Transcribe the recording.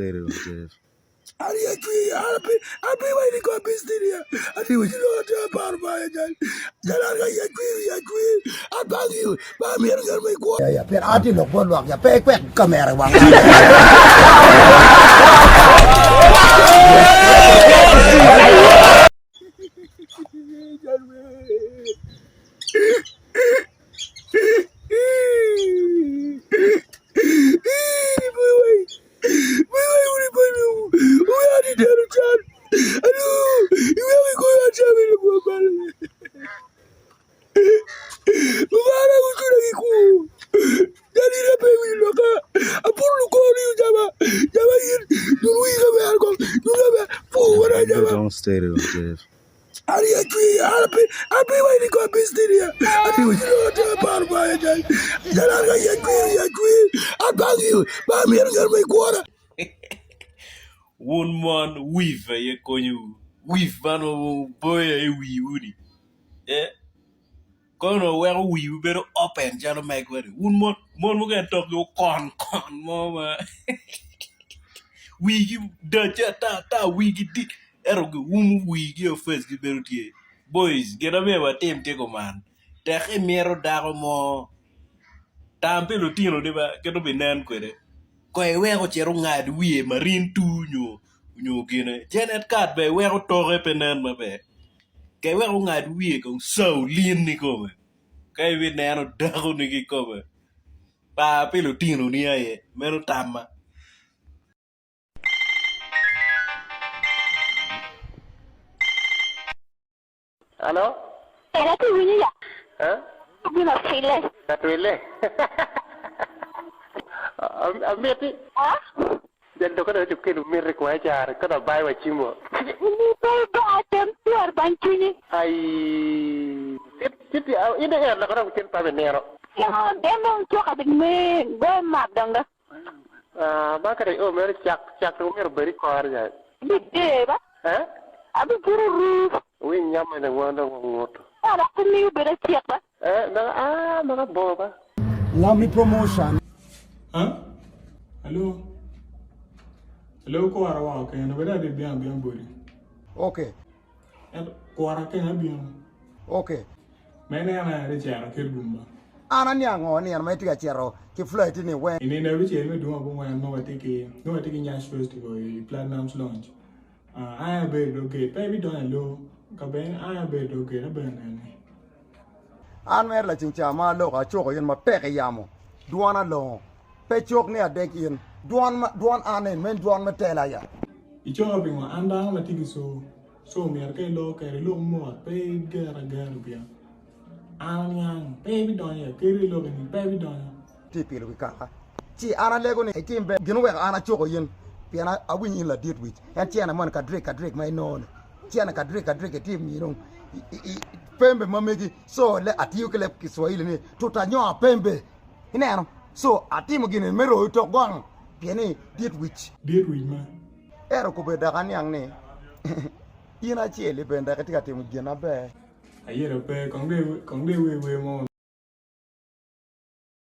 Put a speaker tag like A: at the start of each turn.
A: stay there, Jeff.
B: I'll be waiting for business here. I think we should go to a bar by again. I'll bang you. I'm here to make one. Yeah, but I didn't look one. Yeah, back, come here.
A: Don't stay there, Jeff.
B: I'll be waiting for business here. I think we should go to a bar by again. I'll bang you. I'm here to make water.
C: One man weave ye konyu weave man boy e weave eh kono where weave better up and jalo make what one man mo get talk yo con mama we give the ta we get it erogo we give first give better tie boys get a me wa team take man te khemero dago mo tampe lo tino de ba ke do benan kwede ko e wego chero ngad wiye marin tunyo nyo gine Janet kat be wego toge penan mabe ke wego ngad wiye ko so lin ni ko ke we nano dago ni ki ko pa pelo tino ni aye mero tama
D: Halo?
E: Era tu ini ya?
D: Hah?
E: Aku nak fileh.
D: Satu ile. Ambil ni.
E: Ah?
D: Dan tu kan ada cukai lumir kuajar. Kan ada bayar wajib mo.
E: Ini bawa tem tuar bancu ni.
D: Ai. Ini ya lah kalau mungkin pada nero.
E: Ya, demo tu kat me, gue mak dong dah.
D: Maka dari meri cak lumir beri kuar je.
E: Bide ba?
D: Hah?
E: Abi guru.
D: Wih nyamai dengan wanda ngot.
E: Ada kini beda siap ba?
D: Maka bawa ba.
B: Lami promotion.
F: Huh? Hello? Hello, Kuara, okay, and whether they be on body.
B: Okay.
F: And Kuara can be on.
B: Okay.
F: Many are the chair, Kilbumba.
B: Ana niango ni ana maitiga chero ki flight ni we.
F: In every chair, we do no taking Yash Festival, Platinum's launch. I have bed, okay, baby, don't low. Caben, I have bed, okay, a burn.
B: An mer la chincha ma lo ka choko yen ma peke yamo. Duana lo. Pe chok ni adek yen. Duan anen men duan matela ya.
F: It's all being one and down, I think so me are low, carry low more, pay gara beer. Young, baby don't you, carry low and baby don't you.
B: Tipi lo ka. Chi ana lego ni kimbe ginu we ana choko yen. Piana a win in la date with. And tiana man ka drink my non. Tiana ka drink a team you know. Pembe mamegi so le atiyo kele Kiswahili ni tutanyoa pembe. Ineno. So atimu gine mero to gong. Piani date with
F: man.
B: Ero ko be daga nyang ni. Ina chele benda katika timu gina be.
F: Ayere pe kongde we mo